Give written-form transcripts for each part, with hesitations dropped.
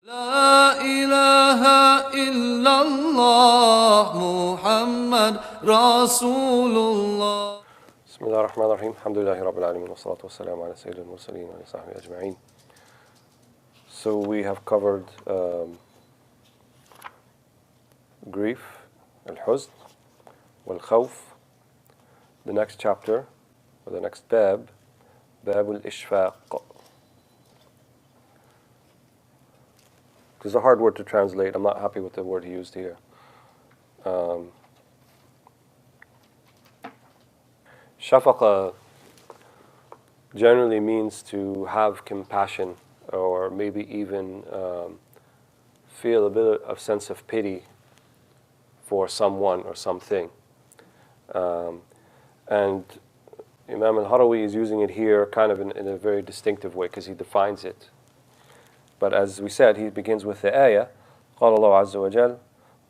لا إله إلا الله محمد رسول الله. بسم الله الرحمن الرحيم. الحمد لله رب العالمين والصلاة والسلام على سيد المرسلين وعلى صحبه أجمعين. So we have covered grief, al-huzn, wal-khawf. The next chapter, or the next bab al-ishfaq. It's a hard word to translate. I'm not happy with the word he used here. Shafaqa generally means to have compassion, or maybe even feel a bit of sense of pity for someone or something. And Imam al-Harawi is using it here kind of in a very distinctive way because he defines it. But as we said, he begins with the ayah, قال الله عز وجل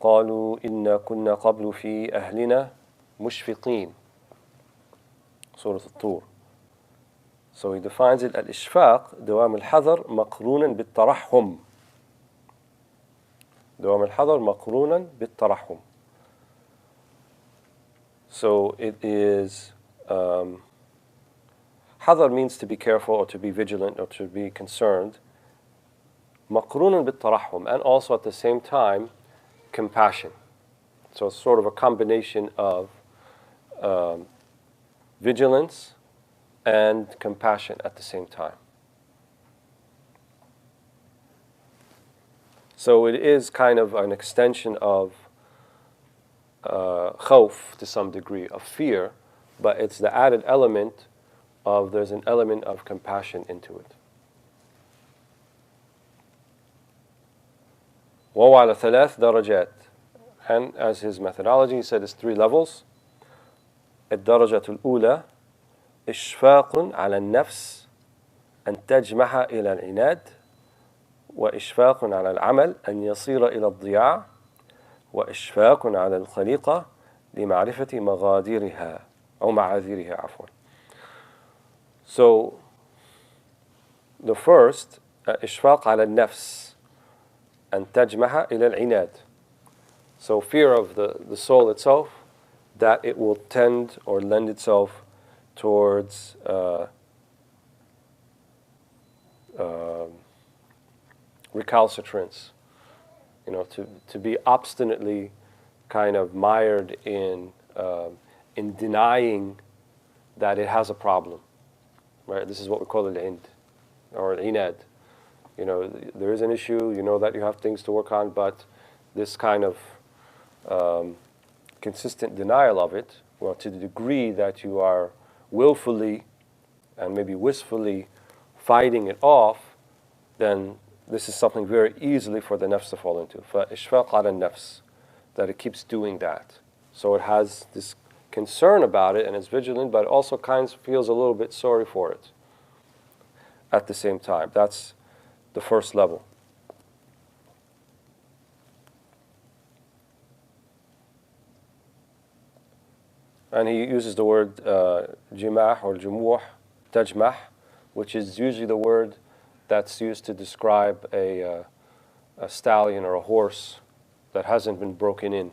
قالوا إنا كنا قبل في أهلنا مشفقين. Surah Al-Tur. So he defines it al-ishfaq دوام الحذر مقرونا بالترحم. دوام الحذر مقرونا بالترحم. So it is حذر means to be careful or to be vigilant or to be concerned. مقرونا بالترحم, and also at the same time compassion. So it's sort of a combination of vigilance and compassion at the same time. So it is kind of an extension of khawf to some degree, of fear, but it's the added element of there's an element of compassion into it. وهو على ثلاث درجات, and as his methodology he said it's 3 levels. الدرجة الأولى إشفاق على النفس أن تجمح إلى العناد, وإشفاق على العمل أن يصير إلى الضياع, وإشفاق على الخليقة لمعرفة مغادرها أو معاذيرها عفوا. So the first إشفاق على النفس أن تجمح إلى العناد. So fear of the soul itself, that it will tend or lend itself towards recalcitrance, to be obstinately kind of mired in denying that it has a problem, right? This is what we call al-ind, or al-inad. There is an issue, that you have things to work on, but this kind of consistent denial of it, to the degree that you are willfully and maybe wistfully fighting it off, then this is something very easily for the nafs to fall into. فَإِشْفَاقَ عَلَى النَّفْس, that it keeps doing that. So it has this concern about it and it's vigilant, but it also kind of feels a little bit sorry for it at the same time. That's the first level. And he uses the word jimah or jumuh, tajmah, which is usually the word that's used to describe a stallion or a horse that hasn't been broken in.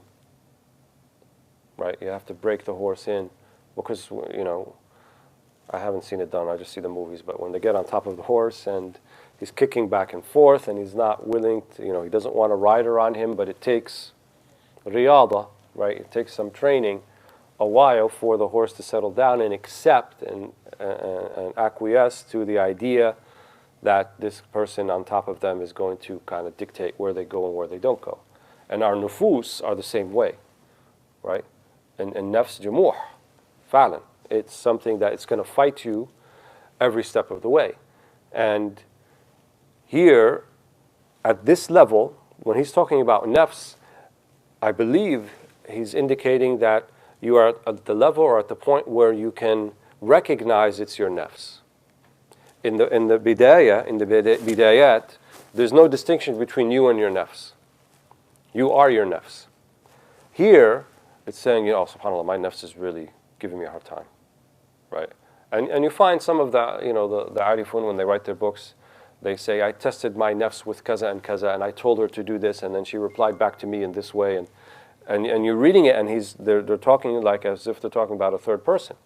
Right? You have to break the horse in because, I haven't seen it done, I just see the movies, but when they get on top of the horse and he's kicking back and forth and he's not willing to, he doesn't want a rider on him, but it takes riyada, right? It takes some training, a while for the horse to settle down and accept and acquiesce to the idea that this person on top of them is going to kind of dictate where they go and where they don't go. And our nufus are the same way, right? And nafs jumuh, fa'lan. It's something that it's going to fight you every step of the way. And here, at this level, when he's talking about nafs, I believe he's indicating that you are at the level or at the point where you can recognize it's your nafs. In the bidayat, there's no distinction between you and your nafs. You are your nafs. Here, it's saying, oh, subhanAllah, my nafs is really giving me a hard time, right? And you find some of the, the arifun, when they write their books, They say, I tested my nafs with kaza and kaza, and I told her to do this, and then she replied back to me in this way. And you're reading it, and they're talking like as if they're talking about a third person.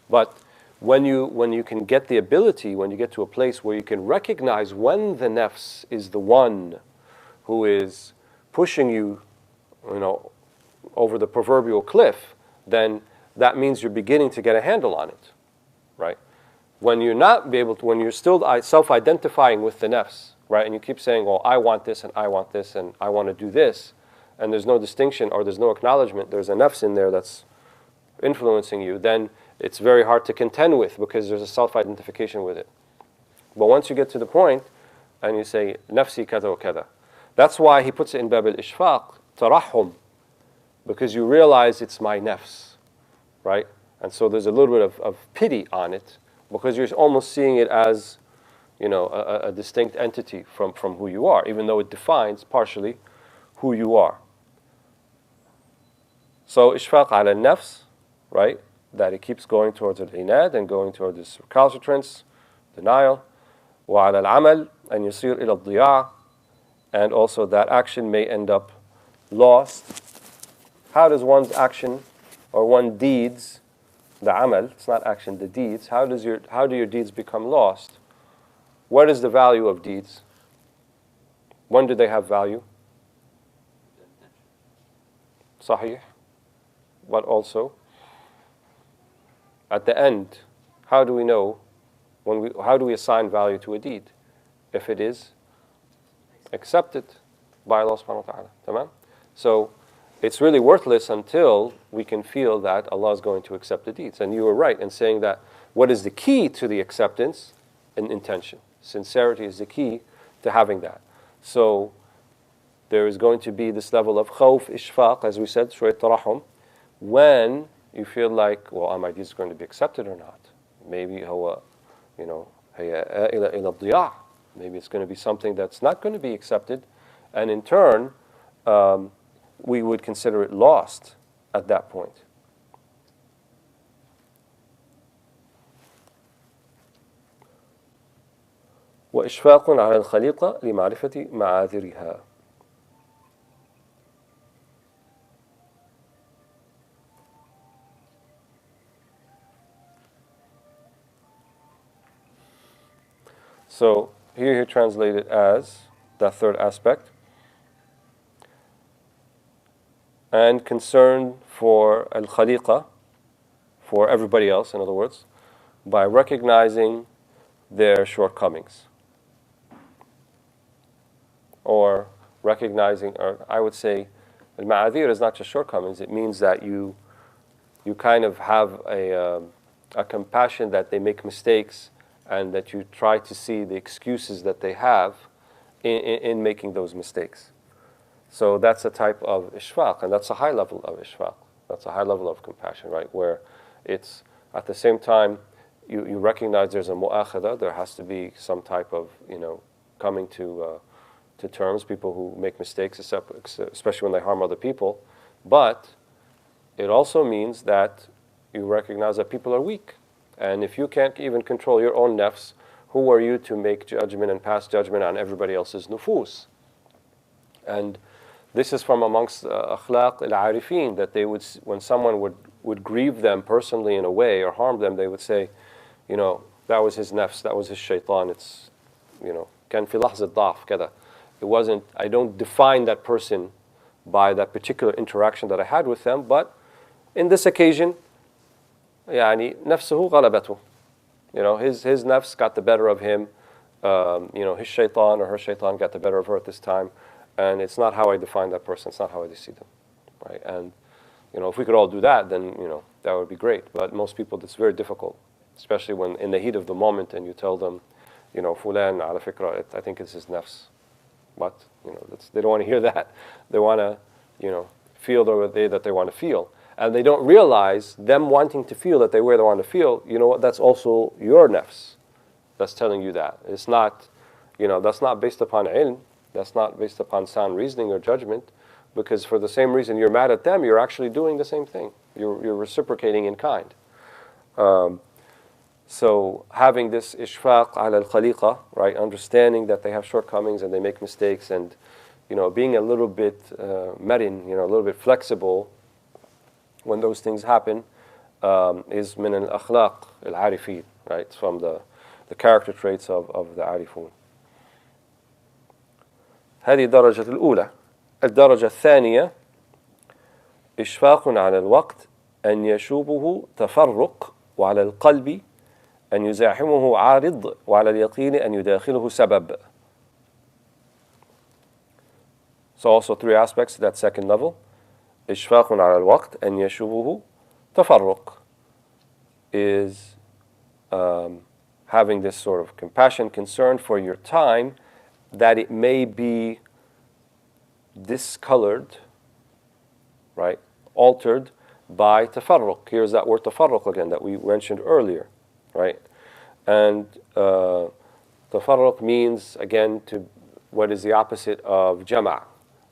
But when you can get the ability, when you get to a place where you can recognize when the nafs is the one who is pushing you, over the proverbial cliff, then that means you're beginning to get a handle on it, right? When you're not able to, when you're still self-identifying with the nafs, right, and you keep saying, well, I want this, and I want this, and I want to do this, and there's no distinction or there's no acknowledgement, there's a nafs in there that's influencing you, then it's very hard to contend with because there's a self-identification with it. But once you get to the point and you say, nafsi kada wa kada, that's why he puts it in bab al-ishfaq, tarahum, because you realize it's my nafs, right? And so there's a little bit of pity on it because you're almost seeing it as, a distinct entity from who you are, even though it defines partially who you are. So ishfaq ala nafs, right? That it keeps going towards al-inad and going towards this recalcitrance, denial. Wa ala al-amal and yasir ila al-diya', and also that action may end up lost. How does one's action or one's deeds, the amal, it's not action, the deeds, how do your deeds become lost? What is the value of deeds? When do they have value? Sahih. But also, at the end, how do we know, how do we assign value to a deed? If it is accepted by Allah subhanahu wa ta'ala. Tamam? So, it's really worthless until we can feel that Allah is going to accept the deeds. And you were right in saying that what is the key to the acceptance? An intention. Sincerity is the key to having that. So there is going to be this level of khawf, ishfaq, as we said, shwayt tarahum, when you feel like, well, are my deeds going to be accepted or not? Maybe huwa, hayya ila diya'. Maybe it's going to be something that's not going to be accepted, and in turn, we would consider it lost at that point. وإشفاق على الخليقة لمعرفة معاذيرها. So here he translated as that third aspect, and concern for al-khaliqa, for everybody else, in other words, by recognizing their shortcomings. Or recognizing, or I would say, al-ma'adhir is not just shortcomings, it means that you kind of have a compassion that they make mistakes and that you try to see the excuses that they have in making those mistakes. So that's a type of ishfaq, and that's a high level of ishfaq. That's a high level of compassion, right? Where it's, at the same time, you recognize there's a mu'akhada, there has to be some type of, coming to terms, people who make mistakes, especially when they harm other people. But it also means that you recognize that people are weak. And if you can't even control your own nafs, who are you to make judgment and pass judgment on everybody else's nufus? And this is from amongst akhlaq al-arifin, that they would, when someone would grieve them personally in a way or harm them, they would say, that was his nafs, that was his shaitan, it's, kan fi lahzat da'af kada. It wasn't, I don't define that person by that particular interaction that I had with them, but in this occasion, يعني نفسه غلبته. His nafs got the better of him. His shaitan or her shaitan got the better of her at this time. And it's not how I define that person. It's not how I see them, right? And if we could all do that, then that would be great. But most people, it's very difficult, especially when in the heat of the moment, and you tell them, fulan ala fikra, I think it's his nafs. But they don't want to hear that. They want to, feel the way that they want to feel, and they don't realize them wanting to feel that they way they want to feel. That's also your nafs that's telling you that. It's not, that's not based upon ilm. That's not based upon sound reasoning or judgment, because for the same reason you're mad at them, you're actually doing the same thing. You're reciprocating in kind. So having this ishfaq ala al-khaliqa, right, understanding that they have shortcomings and they make mistakes, and being a little bit marin, a little bit flexible when those things happen, is min al-akhlaq al-arifin, right? It's from the character traits of the arifun. هذه الدرجة الأولى. الدرجة الثانية إشفاق على الوقت أن يشوبه تفرق وعلى القلب أن يزاحمه عارض وعلى اليقين أن يداخله سبب. So also three aspects to that second level. إشفاق على الوقت أن يشوبه تفرق is having this sort of compassion, concern for your time, that it may be discolored, right, altered by tafarruq. Here's that word tafarruq again that we mentioned earlier, right? And tafarruq means, again, to what is the opposite of jama'.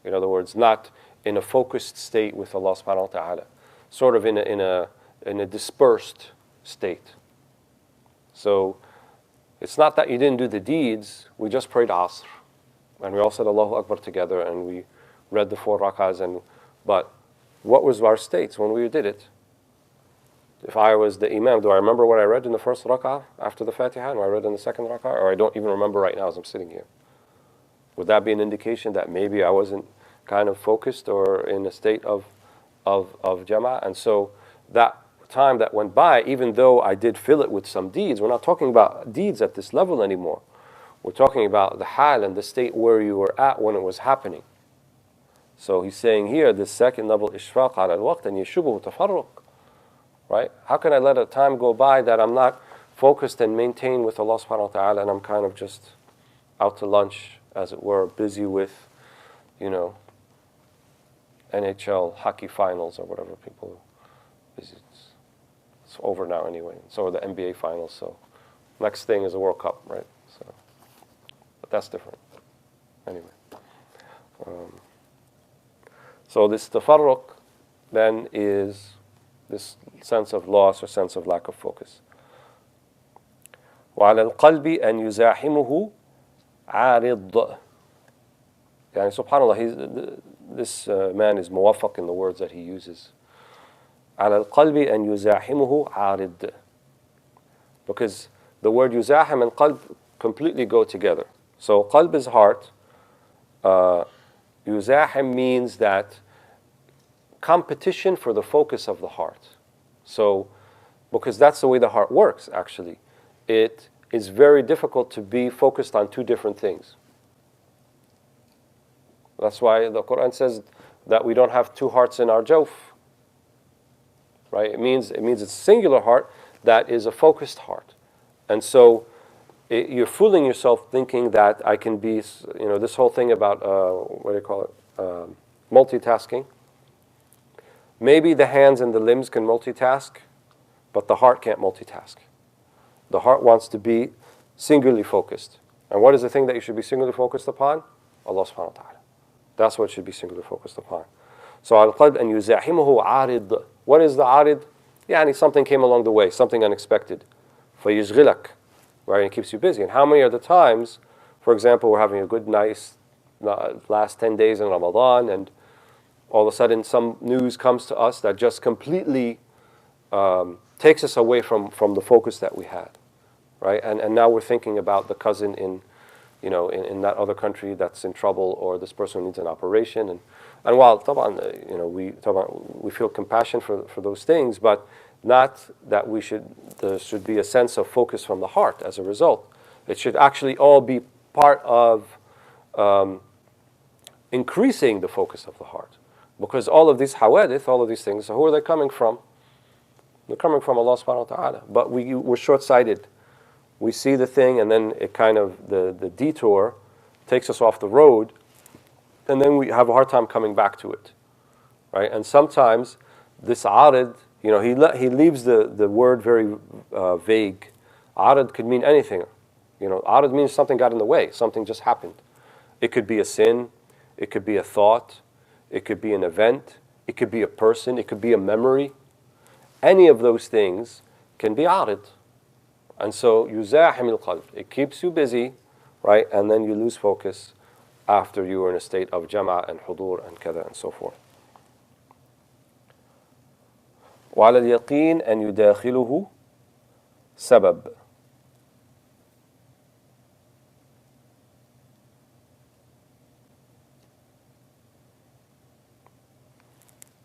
In other words, not in a focused state with Allah subhanahu wa ta'ala, sort of in a dispersed state. So it's not that you didn't do the deeds, we just prayed Asr. And we all said Allahu Akbar together, and we read the 4 rak'ahs, but what was our states when we did it? If I was the imam, do I remember what I read in the first rak'ah after the Fatiha, and what I read in the second rak'ah, or I don't even remember right now as I'm sitting here? Would that be an indication that maybe I wasn't kind of focused or in a state of jama'ah? And so that time that went by, even though I did fill it with some deeds, we're not talking about deeds at this level anymore. We're talking about the hal and the state where you were at when it was happening. So he's saying here, this second level, ishfaq ala al-waqt and yashubuhu tafarruq. Right? How can I let a time go by that I'm not focused and maintained with Allah subhanahu wa ta'ala, and I'm kind of just out to lunch, as it were, busy with, NHL hockey finals or whatever people busy. It's over now anyway. So are the NBA finals. So next thing is the World Cup, right? So, but that's different. Anyway. So this tafarruq then is this sense of loss or sense of lack of focus. وعلى القلب أن يزاحمه عارض. يعني subhanAllah, this man is muwaffaq in the words that he uses. على القلب أن يزاحمه عارض. Because the word يزاحم and qalb completely go together. So qalb is heart. يزاحم means that competition for the focus of the heart. So, because that's the way the heart works, actually. It is very difficult to be focused on two different things. That's why the Quran says that we don't have two hearts in our jawf. Right? It means it's a singular heart that is a focused heart. And so you're fooling yourself thinking that I can be, this whole thing about, multitasking. Maybe the hands and the limbs can multitask, but the heart can't multitask. The heart wants to be singularly focused. And what is the thing that you should be singularly focused upon? Allah subhanahu wa ta'ala. That's what should be singularly focused upon. So al-qalb an yuzahimuhu arid. What is the arid? Yani something came along the way, something unexpected. فَيُشْغِلَكَ, right? And it keeps you busy. And how many are the times, for example, we're having a good, nice last 10 days in Ramadan, and all of a sudden some news comes to us that just completely takes us away from the focus that we had, right? And now we're thinking about the cousin in that other country that's in trouble, or this person who needs an operation. And while we feel compassion for those things, but not that there should be a sense of focus from the heart as a result. It should actually all be part of increasing the focus of the heart. Because all of these hawadith, all of these things, so who are they coming from? They're coming from Allah subhanahu wa ta'ala. But we're short-sighted. We see the thing, and then it kind of, the detour takes us off the road, and then we have a hard time coming back to it, right? And sometimes this arid, he leaves the word very vague. Arid could mean anything. Arid means something got in the way, something just happened. It could be a sin, it could be a thought, it could be an event, it could be a person, it could be a memory. Any of those things can be arid. And so يزاحم القلب. It keeps you busy, right? And then you lose focus after you are in a state of jama' and hudur and kada and so forth. وعلى اليقين أن يداخله سبب.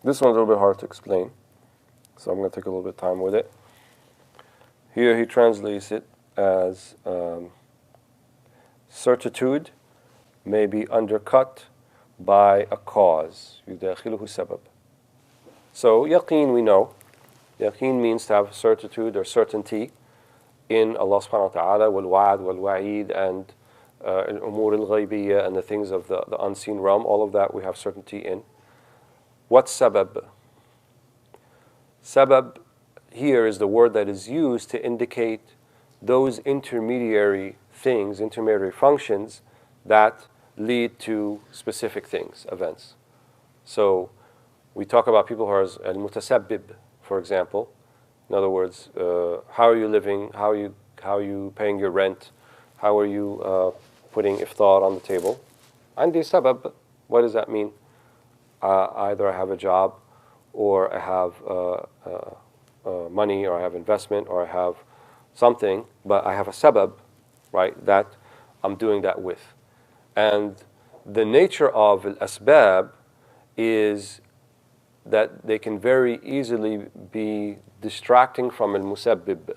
This one's a little bit hard to explain, so I'm going to take a little bit of time with it. Here he translates it as certitude may be undercut by a cause. يداخله سبب. So yaqeen we know. Yaqeen means to have certitude or certainty in Allah subhanahu wa ta'ala, wal-wa'ad, wal-wa'id, and al-umur al-ghaybiyya, and the things of the unseen realm. All of that we have certainty in. What's sabab? Sabab here is the word that is used to indicate those intermediary things, intermediary functions that lead to specific things, events. So we talk about people who are al-mutasabbib, for example. In other words, how are you living? How are you paying your rent? How are you putting iftar on the table? Andi sabab. What does that mean? Either I have a job, or I have money, or I have investment, or I have something, but I have a sabab, right, that I'm doing that with. And the nature of al-asbab is that they can very easily be distracting from al-musabbib,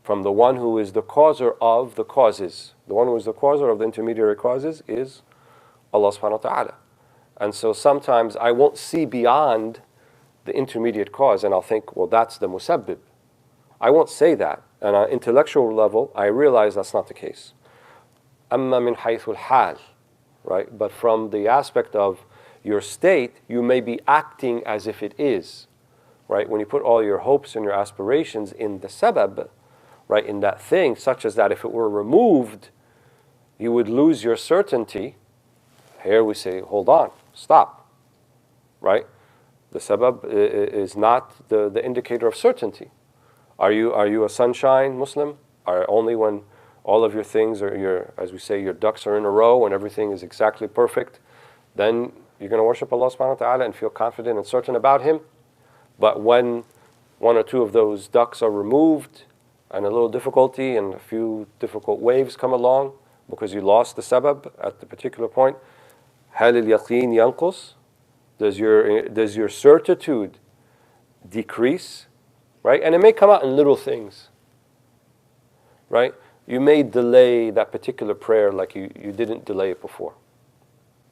from the one who is the causer of the causes. The one who is the causer of the intermediary causes is Allah subhanahu wa ta'ala. And so sometimes I won't see beyond the intermediate cause, and I'll think, well, that's the musabbib. I won't say that. And on an intellectual level, I realize that's not the case. Amma min haythul hal, right? But from the aspect of your state, you may be acting as if it is, right? When you put all your hopes and your aspirations in the sabab, right, in that thing, such as that if it were removed, you would lose your certainty. Here we say, hold on, stop, right? The sabab is not the indicator of certainty. Are you a sunshine Muslim? Are only when all of your things are as we say, your ducks are in a row and everything is exactly perfect, then you're going to worship Allah subhanahu wa ta'ala and feel confident and certain about Him. But when one or two of those ducks are removed and a little difficulty and a few difficult waves come along because you lost the sabab at the particular point, هل اليقين ينقص? Does your certitude decrease? Right? And it may come out in little things. Right? You may delay that particular prayer like you didn't delay it before.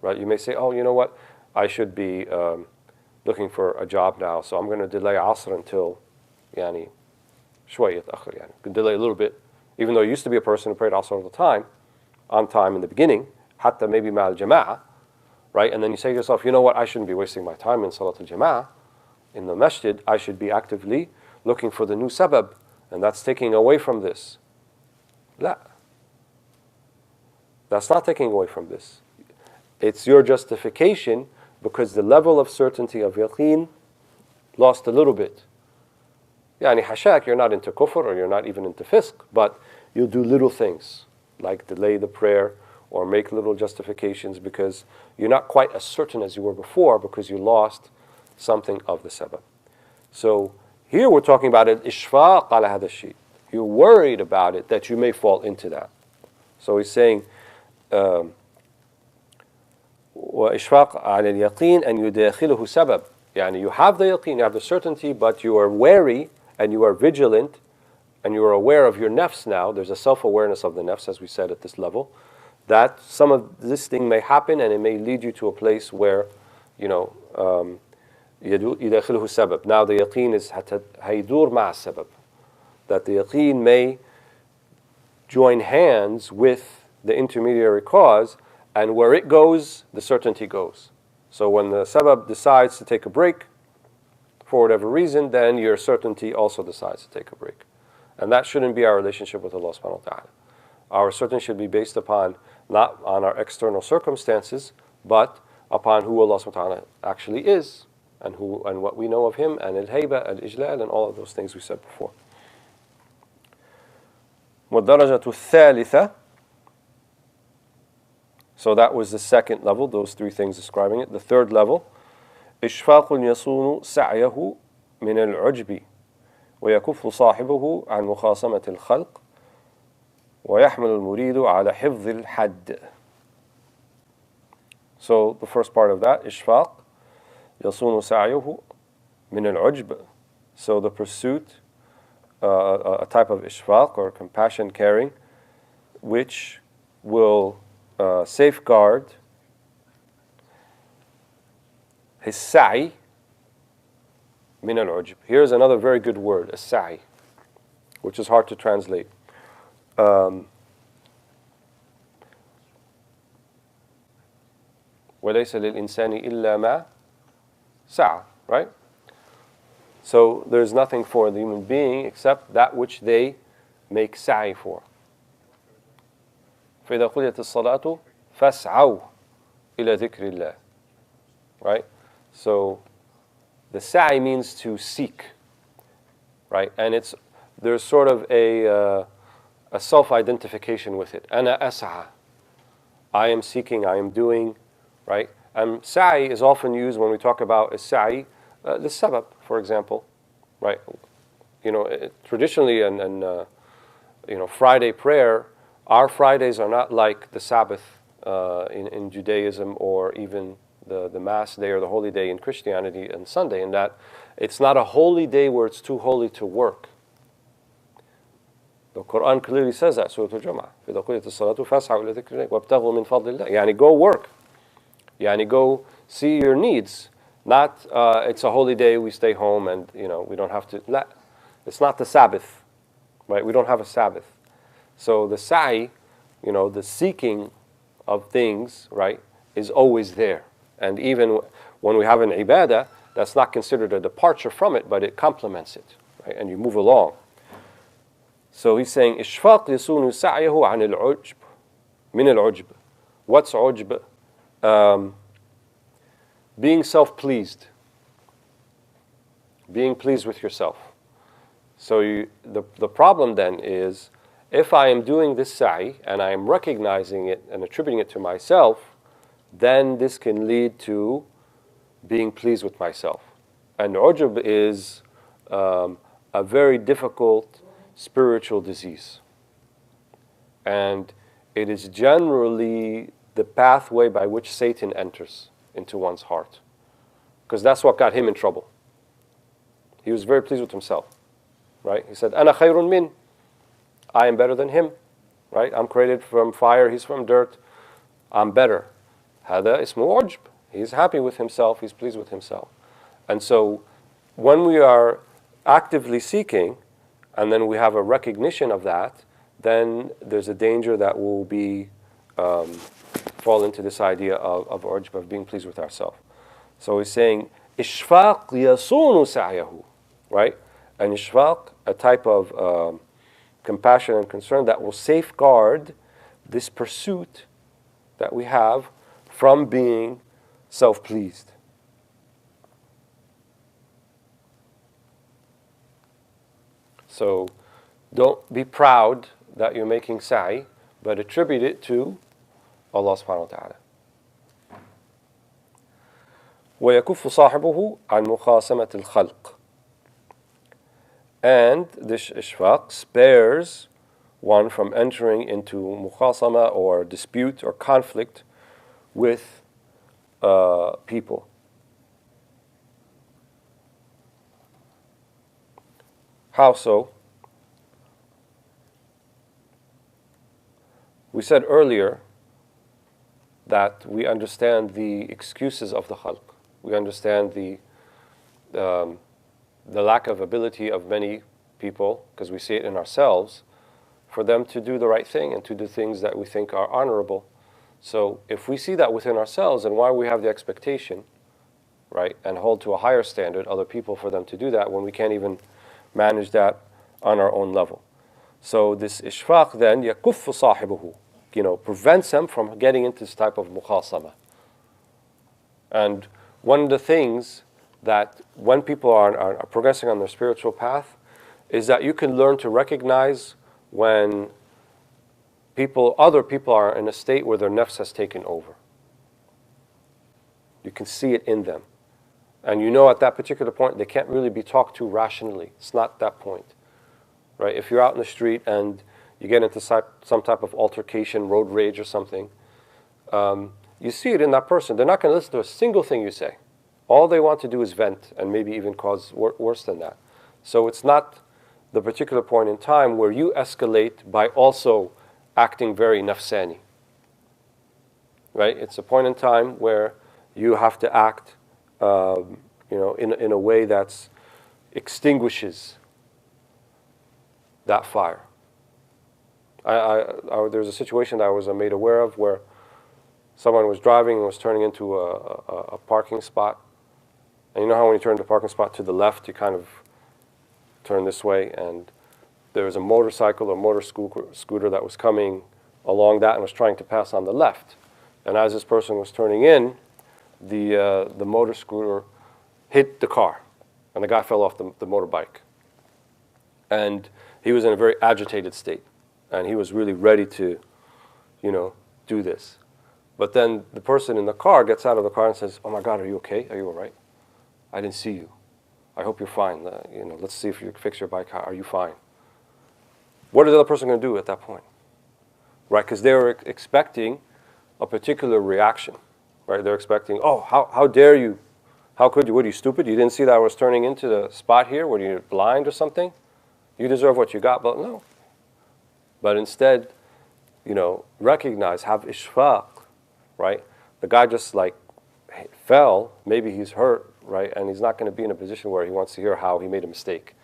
Right? You may say, oh, you know what? I should be looking for a job now, so I'm going to delay Asr until يعني شوية أخر يعني. Can delay a little bit, even though I used to be a person who prayed Asr all the time, on time in the beginning, حتى maybe مع الجماعة, right? And then you say to yourself, you know what? I shouldn't be wasting my time in Salat al-Jama'ah, in the masjid. I should be actively looking for the new sabab, and that's taking away from this. لا. That's not taking away from this. It's your justification because the level of certainty of yaqeen lost a little bit. Yani hashak, you're not into kufr or you're not even into fisq, but you'll do little things like delay the prayer or make little justifications because you're not quite as certain as you were before because you lost something of the sabab. So here we're talking about it, ishfaq ala hada shay. You're worried about it that you may fall into that. So he's saying, وإشفاق على اليقين أن يداخله سبب. يعني you have the yaqeen, you have the certainty, but you are wary and you are vigilant and you are aware of your nafs now. There's a self-awareness of the nafs, as we said at this level, that some of this thing may happen and it may lead you to a place where, يداخله سبب. Now the yaqeen is هيدور مع السبب. That the yaqeen may join hands with the intermediary cause, and where it goes, the certainty goes. So when the sabab decides to take a break, for whatever reason, then your certainty also decides to take a break. And that shouldn't be our relationship with Allah subhanahu wa ta'ala. Our certainty should be based upon, not on our external circumstances, but upon who Allah subhanahu wa ta'ala actually is, and what we know of Him, and al-hayba, al-ijlal, and all of those things we said before. وَالدَّرَجَةُ الثَّالِثَةُ. So that was the second level, those three things describing it. The third level, إشفاق يصون سعيه من العجب ويكف صاحبه عن مخاصمة الخلق ويحمل المريد على حفظ الحد. So the first part of that, إشفاق يصون سعيه من العجب. So the pursuit, a type of ishfaq or compassion, caring, which will safeguard his sa'i min al-ujb. Here's another very good word, as-sa'i, which is hard to translate. وَلَيْسَ لِلْإِنسَانِ إِلَّا مَا سَعَى, right? So there's nothing for the human being except that which they make sa'i for. فَإِذَا قُضِيَتِ الصَّلَاةُ فَاسْعَوْا إِلَى ذِكْرِ اللَّهِ. Right? So the sa'i means to seek, right? And there's sort of a self-identification with it. أَنَا أَسْعَى. I am seeking, I am doing, right? And sa'i is often used when we talk about a sa'i, the sabab, for example, right? You know, traditionally, Friday prayer, our Fridays are not like the Sabbath in Judaism, or even the Mass day or the Holy Day in Christianity, and Sunday, in that it's not a holy day where it's too holy to work. The Quran clearly says that, Surah Al-Jumu'ah. فَإِذَا قُضِيَتِ الصَّلَاةُ فَاسْعَوْا إِلَى ذِكْرِ اللَّهِ وَابْتَغُوا مِنْ فَضْلِ اللَّهِ. Yani go work. Yani go see your needs. Not it's a holy day, we stay home and we don't have to. It's not the Sabbath, right? We don't have a Sabbath. So the sa'i, the seeking of things, right, is always there. And even when we have an ibadah, that's not considered a departure from it, but it complements it, right? And you move along. So he's saying, إشفاق يصون سعيه عن العجب من العجب. What's ujb? Being self-pleased. Being pleased with yourself. So the problem then is, if I am doing this sa'i and I am recognizing it and attributing it to myself, then this can lead to being pleased with myself. And ujb is a very difficult spiritual disease. And it is generally the pathway by which Satan enters into one's heart. Because that's what got him in trouble. He was very pleased with himself. Right? He said, أَنَا خَيْرٌ مِّن. I am better than him. Right? I'm created from fire, he's from dirt. I'm better. هذا اسمه عجب. He's happy with himself, he's pleased with himself. And so when we are actively seeking, and then we have a recognition of that, then there's a danger that we'll be fall into this idea of ujb, of being pleased with ourselves. So he's saying, إشفاق يصون سعيه, right? And ishfaq, a type of compassion and concern that will safeguard this pursuit that we have from being self-pleased. So don't be proud that you're making sa'i, but attribute it to Allah subhanahu wa ta'ala. وَيَكُفُّ صَاحِبُهُ عَنْ مُخَاصَمَةِ الْخَلْقِ. And this ishfaq spares one from entering into mukhasama, or dispute or conflict with people. How so? We said earlier that we understand the excuses of the khalq. We understand the lack of ability of many people, because we see it in ourselves, for them to do the right thing and to do things that we think are honorable. So if we see that within ourselves, then why we have the expectation, right, and hold to a higher standard other people for them to do that when we can't even manage that on our own level? So this ishfaq then, yakuffu sahibuhu, prevents them from getting into this type of mukhasama. And one of the things that when people are progressing on their spiritual path is that you can learn to recognize when other people are in a state where their nafs has taken over. You can see it in them. And you know at that particular point, they can't really be talked to rationally. It's not that point. Right? If you're out in the street and you get into some type of altercation, road rage or something, you see it in that person. They're not going to listen to a single thing you say. All they want to do is vent and maybe even cause worse than that. So it's not the particular point in time where you escalate by also acting very nafsani. Right? It's a point in time where you have to act in a way that extinguishes that fire. There's a situation that I was made aware of where someone was driving and was turning into a parking spot. And you know how when you turn the parking spot to the left, you kind of turn this way, and there was a motorcycle or motor scooter that was coming along that and was trying to pass on the left. And as this person was turning in, the motor scooter hit the car, and the guy fell off the motorbike. And he was in a very agitated state, and he was really ready to, do this. But then the person in the car gets out of the car and says, "Oh my God, are you okay? Are you all right? I didn't see you. I hope you're fine. Let's see if you can fix your bike. Are you fine?" What is the other person going to do at that point? Right? Because they were expecting a particular reaction. Right? They're expecting, "Oh, how dare you? How could you? What, are you stupid? You didn't see that I was turning into the spot here? Were you blind or something? You deserve what you got." But no. But instead, recognize, have ishfaq, right? The guy just fell, maybe he's hurt, right? And he's not going to be in a position where he wants to hear how he made a mistake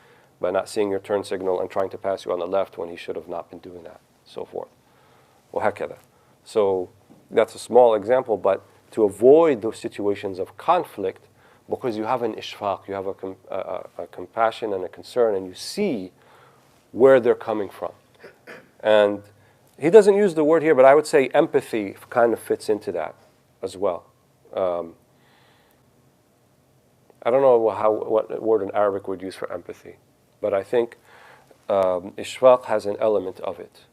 by not seeing your turn signal and trying to pass you on the left when he should have not been doing that, so forth. وهكذا. So that's a small example, but to avoid those situations of conflict, because you have an ishfaq, you have a compassion and a concern, and you see where they're coming from. And he doesn't use the word here, but I would say empathy kind of fits into that as well. I don't know what word in Arabic would use for empathy, but I think ishfaq has an element of it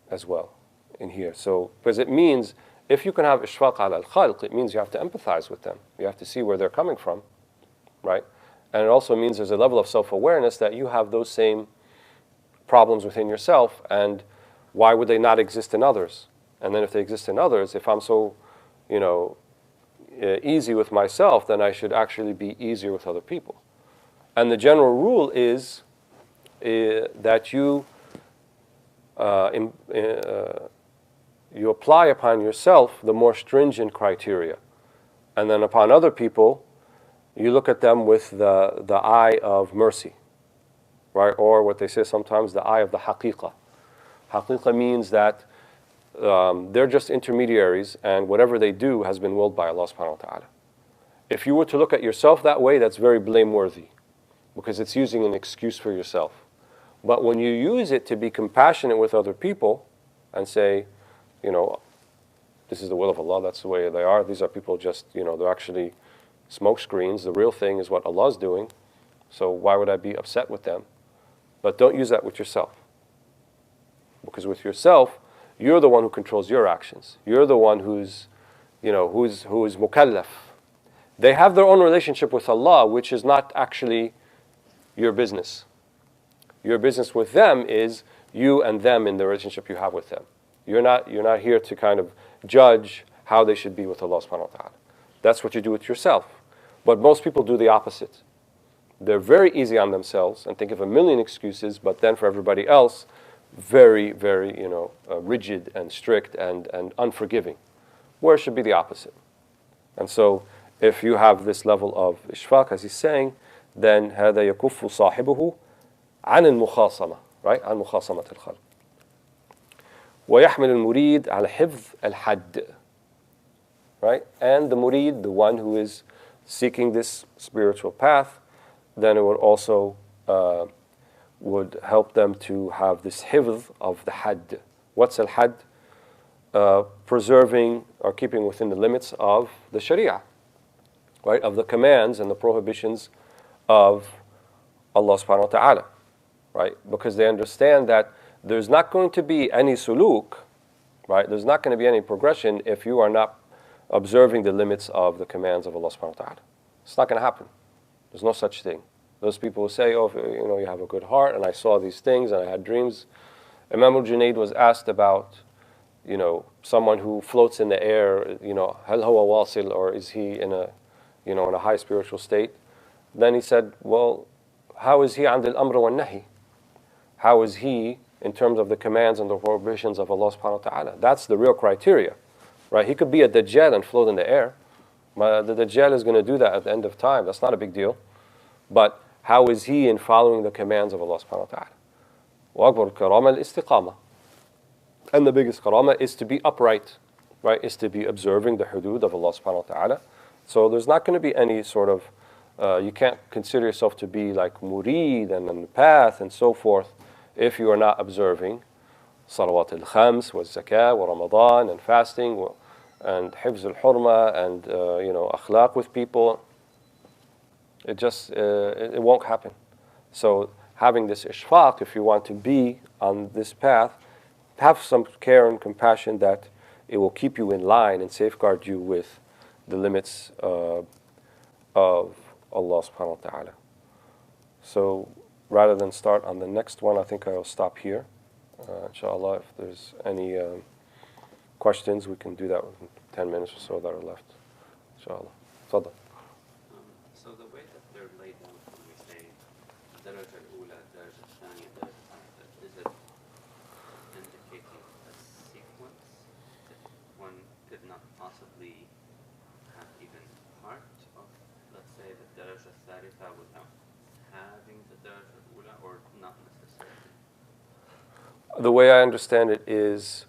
as well in here. So, because it means, if you can have ishfaq ala al-khalq, it means you have to empathize with them. You have to see where they're coming from, right? And it also means there's a level of self-awareness that you have those same problems within yourself, and why would they not exist in others? And then if they exist in others, if I'm so, easy with myself, then I should actually be easier with other people. And the general rule is that you apply upon yourself the more stringent criteria. And then upon other people, you look at them with the eye of mercy. Right? Or what they say sometimes, the eye of the haqiqah. Haqiqah means that they're just intermediaries, and whatever they do has been willed by Allah subhanahu wa ta'ala. If you were to look at yourself that way, that's very blameworthy, because it's using an excuse for yourself. But when you use it to be compassionate with other people and say, this is the will of Allah, that's the way they are, these are people just, they're actually smoke screens, the real thing is what Allah's doing, so why would I be upset with them? But don't use that with yourself. Because with yourself, you're the one who controls your actions. You're the one who's mukallaf. They have their own relationship with Allah, which is not actually your business. Your business with them is you and them in the relationship you have with them. You're not here to kind of judge how they should be with Allah subhanahu wa ta'ala. That's what you do with yourself. But most people do the opposite. They're very easy on themselves and think of a million excuses, but then for everybody else, very, very, rigid and strict and unforgiving. Where it should be the opposite. And so, if you have this level of ishfaq, as he's saying, then هذا يكف صاحبه عن المخاصمة, right? عن مخاصمة الخلق. ويحمل المريد على حفظ الحد, right? And the murid, the one who is seeking this spiritual path, then it would also would help them to have this hifz of the had. What's al-had? Preserving or keeping within the limits of the sharia, right? Of the commands and the prohibitions of Allah subhanahu wa ta'ala, right? Because they understand that there's not going to be any suluk, right? There's not going to be any progression if you are not observing the limits of the commands of Allah subhanahu wa ta'ala. It's not going to happen. There's no such thing. Those people who say, oh, you have a good heart, and I saw these things, and I had dreams. Imam al-Junayd was asked about, someone who floats in the air, hal huwa wasil, or is he in a high spiritual state? Then he said, well, how is he عند الأمر والنهي? How is he in terms of the commands and the prohibitions of Allah subhanahu wa ta'ala? That's the real criteria, right? He could be a Dajjal and float in the air. The Dajjal is going to do that at the end of time. That's not a big deal. But how is he in following the commands of Allah subhanahu wa ta'ala? وَأَكْبَرُ الْكَرَامَةِ الْإِسْتِقَامَةِ. And the biggest karama is to be upright, right? Is to be observing the hudud of Allah subhanahu wa ta'ala. So there's not going to be any sort of, you can't consider yourself to be like murid and on the path and so forth if you are not observing salawat al-khams, wa zakah, wa ramadan, and fasting, and hifz al-hurma, and akhlaq with people. It won't happen. So having this ishfaq, if you want to be on this path, have some care and compassion that it will keep you in line and safeguard you with the limits of Allah subhanahu wa ta'ala. So rather than start on the next one, I think I'll stop here. Inshallah, if there's any questions, we can do that within 10 minutes or so that are left. Inshallah. Tafadhal. So the way that they're laid out when we say daraja al-ula, daraja al-thaniya, daraja al-thalitha, is it indicating a sequence that one could not possibly have even part of, let's say, the daraja al-thalitha without having the daraja al-ula, or not necessarily? The way I understand it is,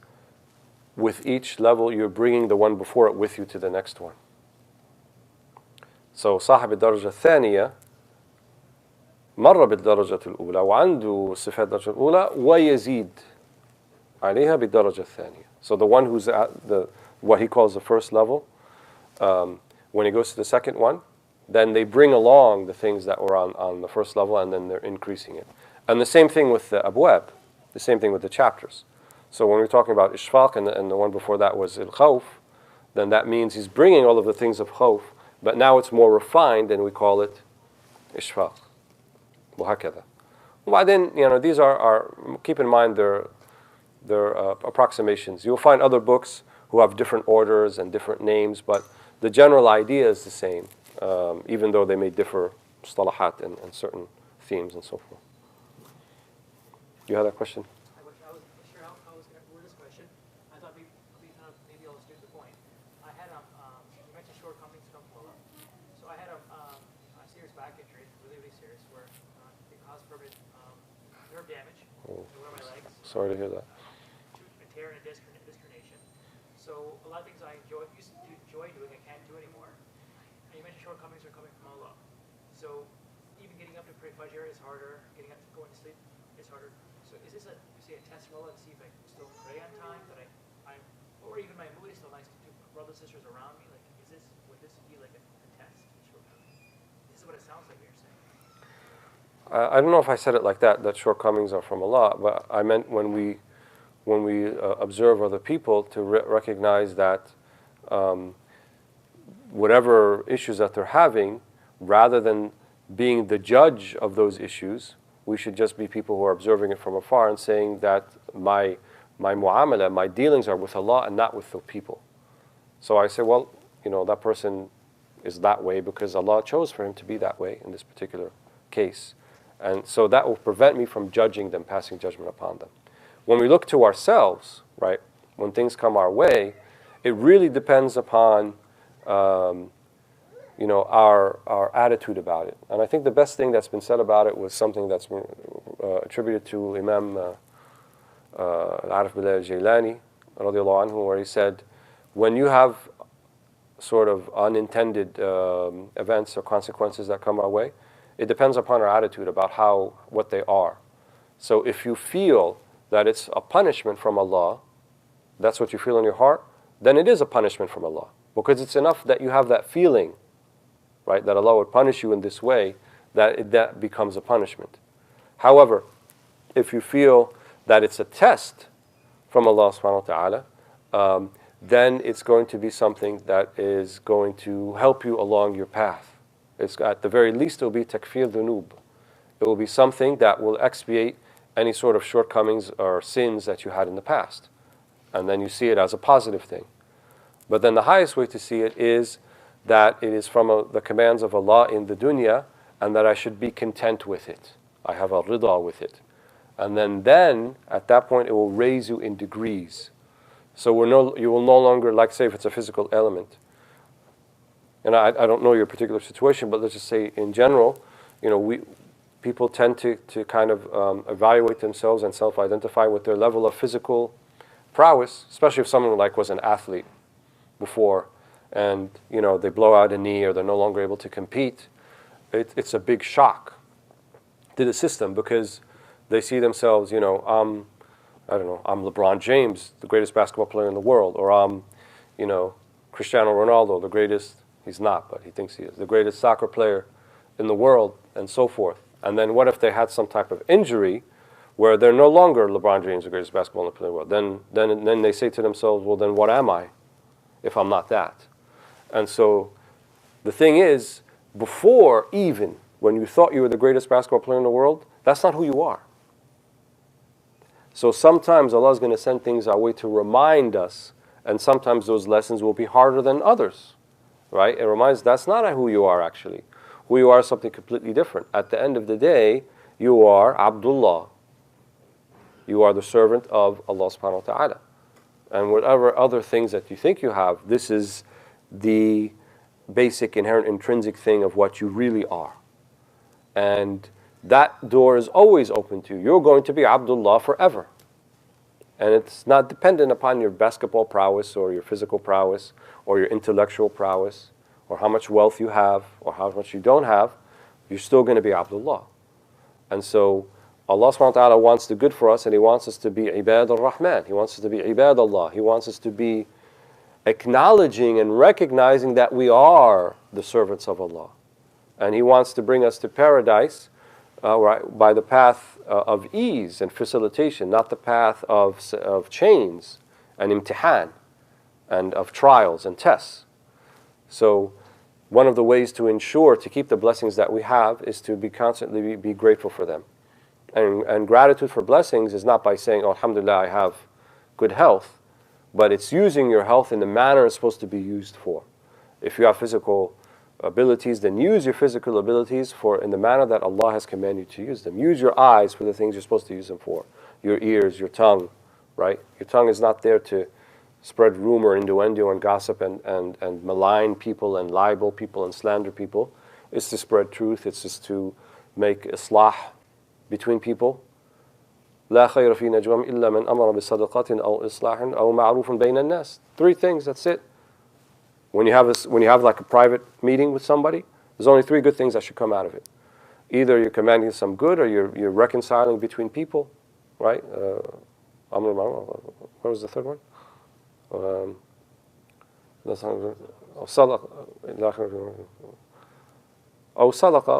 with each level, you're bringing the one before it with you to the next one. So صاحب الدرجة الثانية مر بالدرجة الأولى وعنده صفات الدرجة الأولى ويزيد عليها بالدرجة الثانية. So the one who's at what he calls the first level, when he goes to the second one, then they bring along the things that were on the first level, and then they're increasing it. And the same thing with the abwab, the same thing with the chapters. So when we're talking about ishfaq, and the one before that was al-khawf, then that means he's bringing all of the things of khawf, but now it's more refined, and we call it ishfaq. وهكذا. وبعدين, these are keep in mind they're approximations. You'll find other books who have different orders and different names, but the general idea is the same, even though they may differ mustalahat and certain themes and so forth. You had a question? I wasn't sure how I was going to word this question. I thought maybe I'll just get to the point. I had you mentioned shortcomings from Allah. So I had a serious back injury, really serious, where it caused permanent nerve damage to one of my legs. Sorry to hear that. A tear and a disc herniation. So a lot of things I used to enjoy doing, I can't do anymore. And you mentioned shortcomings are coming from Allah. So even getting up to pray Fajr is harder. Getting up to going to sleep is harder. So is this a test from Allah to see if I can still pray on time? Or even my mood is still nice to brothers and sisters around me? Like, would this be like a test? This is what it sounds like you're saying. I don't know if I said it like that shortcomings are from Allah, but I meant when we observe other people to recognize that whatever issues that they're having, rather than being the judge of those issues, we should just be people who are observing it from afar and saying that my mu'amala, my dealings are with Allah and not with the people. So I say, well, that person is that way because Allah chose for him to be that way in this particular case. And so that will prevent me from judging them, passing judgment upon them. When we look to ourselves, right, when things come our way, it really depends upon our attitude about it. And I think the best thing that's been said about it was something that's been attributed to Imam Al-Arif Billah al-Jailani, radiallahu anhu, where he said, when you have sort of unintended events or consequences that come our way, it depends upon our attitude about what they are. So if you feel that it's a punishment from Allah, that's what you feel in your heart, then it is a punishment from Allah. Because it's enough that you have that feeling, right, that Allah would punish you in this way, that becomes a punishment. However, if you feel that it's a test from Allah subhanahu wa ta'ala, then it's going to be something that is going to help you along your path. It's, at the very least, it will be takfir dhunub. It will be something that will expiate any sort of shortcomings or sins that you had in the past. And then you see it as a positive thing. But then the highest way to see it is that it is from the commands of Allah in the dunya, and that I should be content with it. I have a rida with it. And then at that point, it will raise you in degrees. So you will no longer, like say if it's a physical element. And I don't know your particular situation, but let's just say in general, people tend to kind of evaluate themselves and self-identify with their level of physical prowess, especially if someone like was an athlete before, and they blow out a knee or they're no longer able to compete. It's a big shock to the system because they see themselves, I'm LeBron James, the greatest basketball player in the world, or I'm, Cristiano Ronaldo, the greatest, he's not, but he thinks he is, the greatest soccer player in the world, and so forth. And then what if they had some type of injury where they're no longer LeBron James, the greatest basketball player in the world? Then they say to themselves, well, then what am I if I'm not that? And so the thing is, before even, when you thought you were the greatest basketball player in the world, that's not who you are. So sometimes Allah is going to send things our way to remind us, and sometimes those lessons will be harder than others, right? It reminds that's not who you are actually. Who you are is something completely different. At the end of the day, you are Abdullah. You are the servant of Allah subhanahu wa ta'ala. And whatever other things that you think you have, this is the basic, inherent, intrinsic thing of what you really are. And that door is always open to you. You're going to be Abdullah forever. And it's not dependent upon your basketball prowess or your physical prowess or your intellectual prowess or how much wealth you have or how much you don't have. You're still going to be Abdullah. And so Allah subhanahu wa ta'ala wants the good for us, and He wants us to be Ibad al-Rahman. He wants us to be Ibad Allah. He wants us to be acknowledging and recognizing that we are the servants of Allah. And He wants to bring us to paradise by the path of ease and facilitation, not the path of chains and imtihan and of trials and tests. So one of the ways to ensure to keep the blessings that we have is to constantly be grateful for them. And gratitude for blessings is not by saying, oh, alhamdulillah, I have good health, but it's using your health in the manner it's supposed to be used for. If you have physical abilities, then use your physical abilities in the manner that Allah has commanded you to use them. Use your eyes for the things you're supposed to use them for. Your ears, your tongue, right? Your tongue is not there to spread rumor, innuendo, and gossip and malign people and libel people and slander people. It's to spread truth. It's just to make islah between people. لا خير في نجوم إلا من أمر بصدقة أو إصلاح أو معروف بين الناس. 3 things, that's it. When you have like a private meeting with somebody, there's only 3 good things that should come out of it. Either you're commanding some good, or you're reconciling between people, right? What was the third one? Sadaqa,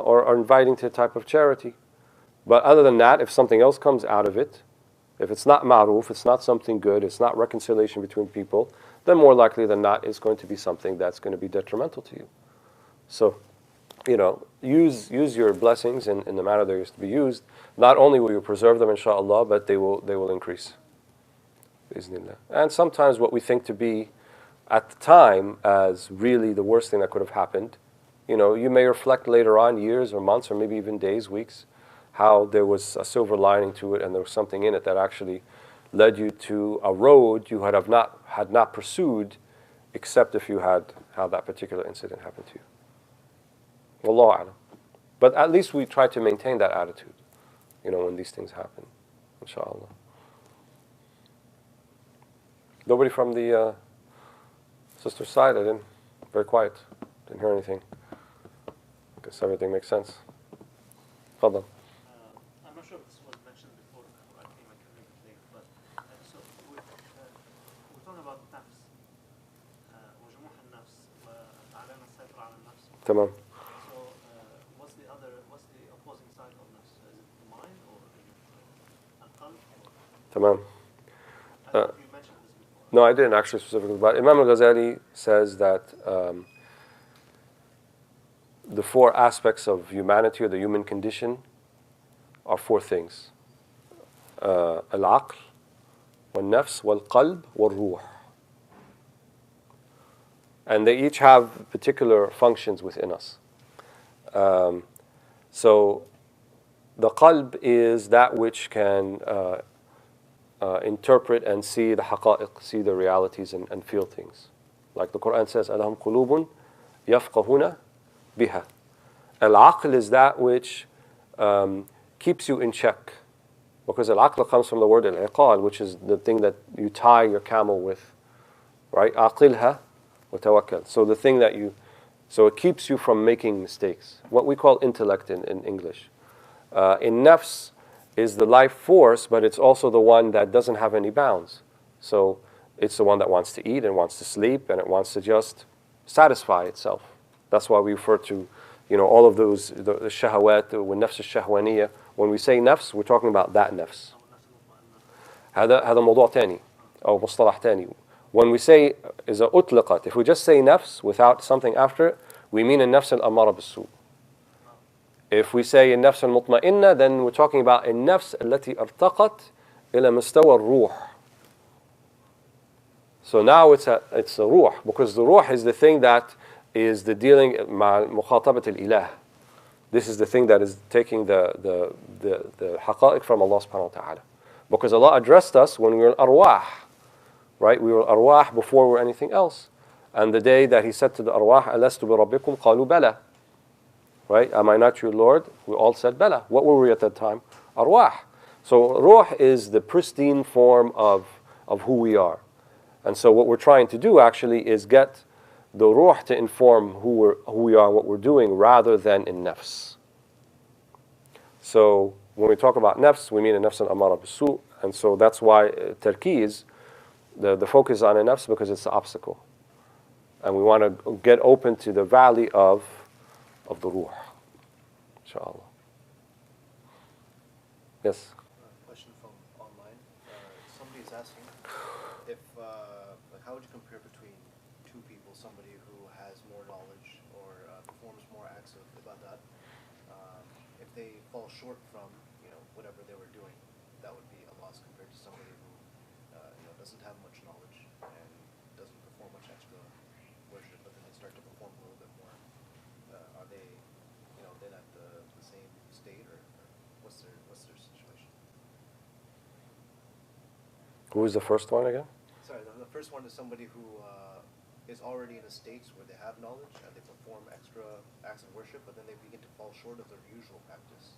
or inviting to a type of charity. But other than that, if something else comes out of it, if it's not ma'ruf, it's not something good, it's not reconciliation between people, then more likely than not, it's going to be something that's going to be detrimental to you. So, use your blessings in the manner they're used to be used. Not only will you preserve them, inshaAllah, but they will increase. Bismillah. And sometimes what we think to be at the time as really the worst thing that could have happened, you may reflect later on, years or months or maybe even days, weeks, how there was a silver lining to it and there was something in it that actually led you to a road you had not pursued, except if you had that particular incident happen to you. Wallahu a'lam. But at least we try to maintain that attitude, when these things happen, inshallah. Nobody from the sister's side? Very quiet. Didn't hear anything. Guess everything makes sense. Fadal. I'm not sure if this was mentioned before. I think I can make it late. But so we're talking about nafs, وجموح النفس, وعلينا السيطرة على النفس. تمام. So what's the opposing side of nafs? Is it the mind or is it القلب? تمام. I think you mentioned this before. No, I didn't actually specifically, but Imam al-Ghazali says that the four aspects of humanity or the human condition are four things. Al-aql, wal-nafs, wal-qalb, wal-ruh. And they each have particular functions within us. So the qalb is that which can interpret and see the haqa'iq, see the realities and feel things. Like the Quran says, أَلَهُمْ قُلُوبٌ يَفْقَهُونَ بِهَا. Al-aql is that which keeps you in check. Because al-aql comes from the word al-iqal, which is the thing that you tie your camel with. Right? aqilha wa tawakkal. So the thing that so it keeps you from making mistakes. What we call intellect in English. In nafs is the life force, but it's also the one that doesn't have any bounds. So it's the one that wants to eat and wants to sleep and it wants to just satisfy itself. That's why we refer to, all of those, the shahawat, the nafs al-shahwaniyah. When we say nafs, we're talking about that nafs. هذا موضوع تاني أو مصطلح تاني. When we say إذا أطلقت, if we just say nafs without something after it, we mean النفس الأمارة بالسوء. If we say النفس المطمئنة, then we're talking about النفس التي ارتقت إلى مستوى الروح. So now it's a ruh, because the ruh is the thing that is the dealing مع مخاطبة الإله. This is the thing that is taking the haqa'iq from Allah subhanahu wa ta'ala. Because Allah addressed us when we were arwah. Right? We were arwah before we were anything else. And the day that He said to the arwah, أَلَسْتُ بِرَبِّكُمْ قَالُوا بَلَى. Right? Am I not your Lord? We all said bala. What were we at that time? Arwah. So ruh is the pristine form of who we are. And so what we're trying to do actually is get the ruh to inform who we are, what we're doing, rather than in nafs. So when we talk about nafs, we mean a nafs al-amara bis-su', and so that's why tarkiz, the focus is on a nafs, because it's the obstacle. And we want to get open to the valley of the ruh. Inshallah. Yes? Question from online. Somebody is asking if, how would you compare between two people, somebody who has more knowledge or performs more acts of ibadat, if they fall short from, whatever they were doing, that would be a loss compared to somebody who, doesn't have much knowledge and doesn't perform much extra worship, but then they start to perform a little bit more. Are they, then at the same state, or what's their situation? Who is the first one again? Sorry, the first one is somebody who is already in a state where they have knowledge and they perform extra acts of worship, but then they begin to fall short of their usual practice,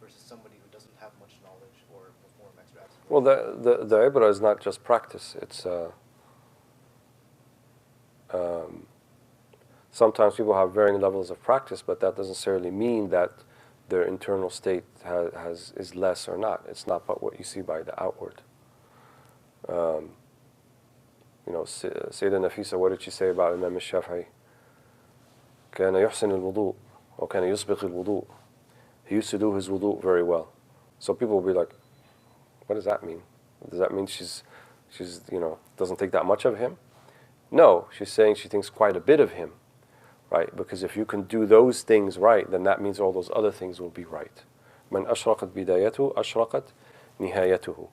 versus somebody who doesn't have much knowledge or perform extra acts of worship. Well, the ibrah is not just practice. It's sometimes people have varying levels of practice, but that doesn't necessarily mean that their internal state is less or not. It's not but what you see by the outward. Sayyidina Nafisa, what did she say about Imam al-Shafi'i? كان يحسن الوضوء or كان يسبق الوضوء. He used to do his wudu very well. So people will be like, what does that mean? Does that mean she's doesn't think that much of him? No, she's saying she thinks quite a bit of him, right? Because if you can do those things right, then that means all those other things will be right. من أشرقت بدايته أشرقت نهايته.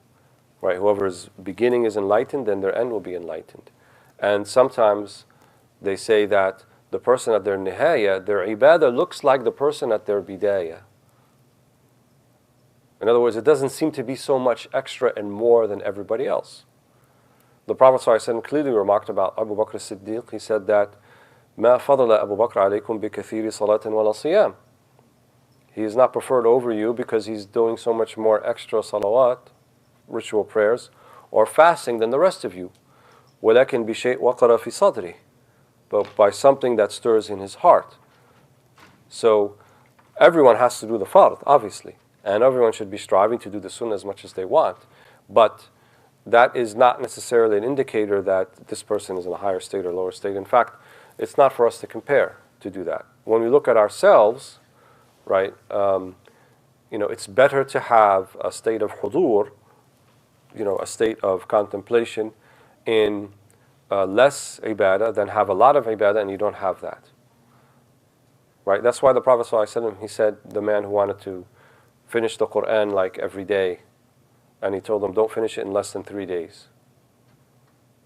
Right? Whoever's beginning is enlightened, then their end will be enlightened. And sometimes they say that the person at their nihaya, their ibadah looks like the person at their bidayah. In other words, it doesn't seem to be so much extra and more than everybody else. The Prophet ﷺ clearly remarked about Abu Bakr as-Siddiq. He said that ما فضل أبو بكر عليكم بكثير صلاة ولا صيام. He is not preferred over you because he's doing so much more extra salawat, ritual prayers, or fasting than the rest of you. ولكن بشيء وقر في صدره. But by something that stirs in his heart. So everyone has to do the fard, obviously. And everyone should be striving to do the sunnah as much as they want. But that is not necessarily an indicator that this person is in a higher state or lower state. In fact, it's not for us to compare to do that. When we look at ourselves, right, it's better to have a state of hudur, a state of contemplation in less ibadah than have a lot of ibadah and you don't have that. Right? That's why the Prophet ﷺ, he said the man who wanted to finish the Quran like every day, and he told him don't finish it in less than 3 days.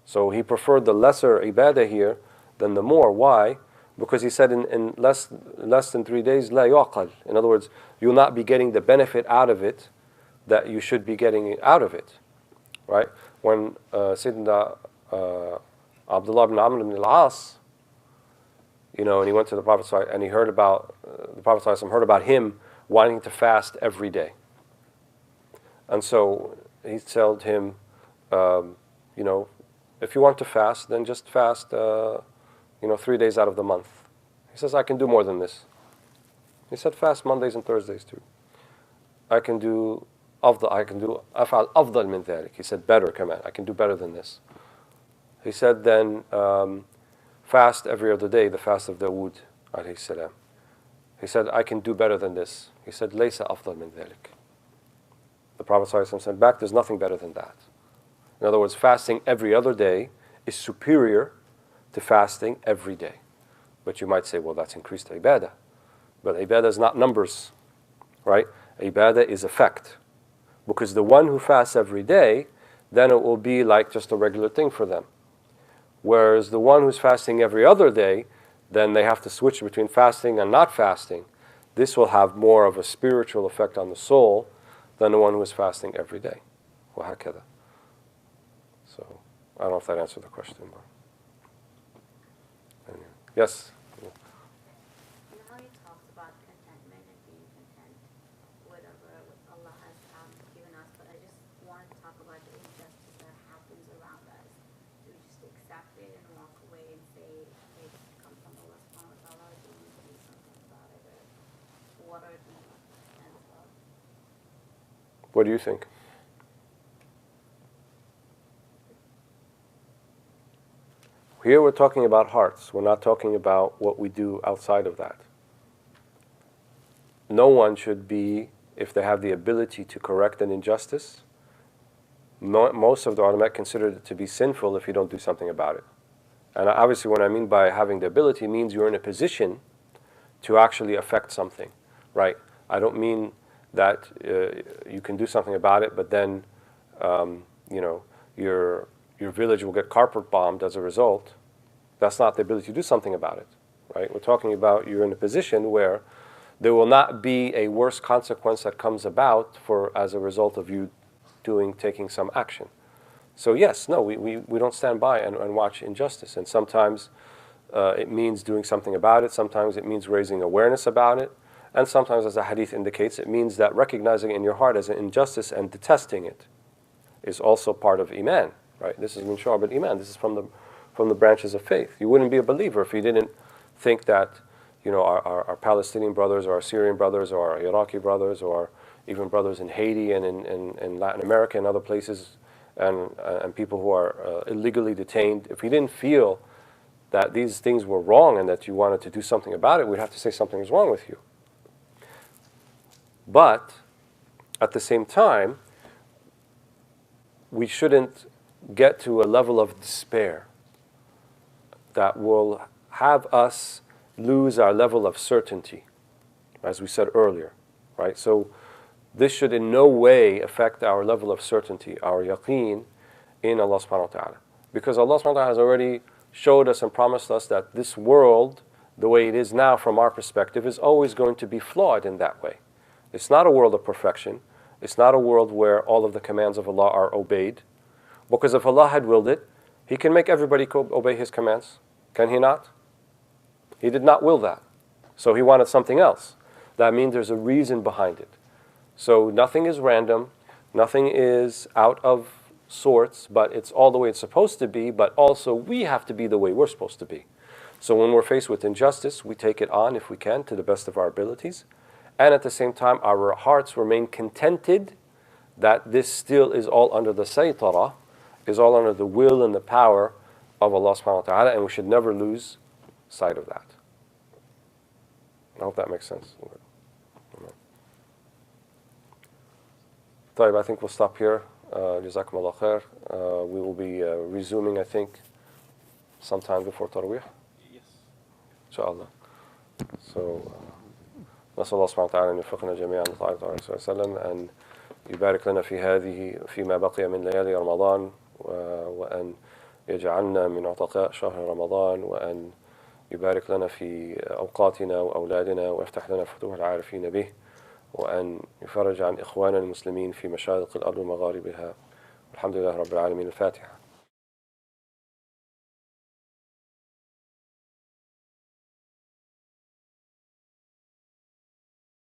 So he preferred the lesser ibadah here than the more. Why? Because he said in less than 3 days, la yuqal. In other words, you'll not be getting the benefit out of it that you should be getting out of it. Right? When Sayyidina Abdullah ibn Amr ibn al-As, and he went to the Prophet ﷺ, and he heard about, the Prophet ﷺ heard about him wanting to fast every day. And so he told him, if you want to fast, then just fast, 3 days out of the month. He says, I can do more than this. He said, fast Mondays and Thursdays too. I can do af'al afdal min dhalik. He said, better, come on, I can do better than this. He said, then fast every other day, the fast of Dawood, alayhi salam. He said, I can do better than this. He said, laysa afdal min dhalik. The Prophet ﷺ said back, there's nothing better than that. In other words, fasting every other day is superior to fasting every day. But you might say, well, that's increased ibadah. But ibadah is not numbers, right? Ibadah is effect. Because the one who fasts every day, then it will be like just a regular thing for them. Whereas the one who's fasting every other day, then they have to switch between fasting and not fasting. This will have more of a spiritual effect on the soul than the one who is fasting every day. وهكذا. So, I don't know if that answered the question. But anyway. Yes? You know how he talks about contentment and being content, whatever Allah has given us, but I just want to talk about the injustice that happens around us. Do we just accept it and walk away and say, hey, this comes from Allah subhanahu wa ta'ala, do we need to do something about it, or what are the ends of? What do you think? Here we're talking about hearts. We're not talking about what we do outside of that. No one should be, if they have the ability to correct an injustice, most of the ulama consider it to be sinful if you don't do something about it. And obviously what I mean by having the ability means you're in a position to actually affect something, right? I don't mean that you can do something about it, but then your village will get carpet bombed as a result. That's not the ability to do something about it, right? We're talking about you're in a position where there will not be a worse consequence that comes about as a result of you taking some action. So yes, no, we don't stand by and watch injustice. And sometimes it means doing something about it. Sometimes it means raising awareness about it. And sometimes, as the hadith indicates, it means that recognizing in your heart as an injustice and detesting it is also part of iman, right? This is min shu'ab al-iman. This is from the branches of faith. You wouldn't be a believer if you didn't think that, our Palestinian brothers or our Syrian brothers or our Iraqi brothers or even brothers in Haiti and in Latin America and other places and people who are illegally detained, if we didn't feel that these things were wrong and that you wanted to do something about it, we'd have to say something is wrong with you. But at the same time, we shouldn't get to a level of despair that will have us lose our level of certainty, as we said earlier, right? So this should in no way affect our level of certainty, our yaqeen in Allah subhanahu wa ta'ala. Because Allah subhanahu wa ta'ala has already showed us and promised us that this world, the way it is now from our perspective, is always going to be flawed in that way. It's not a world of perfection. It's not a world where all of the commands of Allah are obeyed. Because if Allah had willed it, He can make everybody obey His commands. Can He not? He did not will that. So He wanted something else. That means there's a reason behind it. So nothing is random. Nothing is out of sorts, but it's all the way it's supposed to be, but also we have to be the way we're supposed to be. So when we're faced with injustice, we take it on if we can to the best of our abilities. And at the same time, our hearts remain contented that this still is all under the saytara, is all under the will and the power of Allah subhanahu wa ta'ala, and we should never lose sight of that. I hope that makes sense. طيب, I think we'll stop here. Jazakumullah khair. We will be resuming, I think, sometime before Taraweeh. Yes. Inshallah. So, نسأل الله سبحانه وتعالى أن يوفقنا جميعا لطاعة رسول الله صلى الله عليه وسلم، أن يبارك لنا فيما بقي من ليالي رمضان، وأن يجعلنا من عتقاء شهر رمضان، وأن يبارك لنا في أوقاتنا وأولادنا، ويفتح لنا فتوح العارفين به، وأن يفرج عن إخواننا المسلمين في مشارق الأرض ومغاربها. الحمد لله رب العالمين. الفاتحة.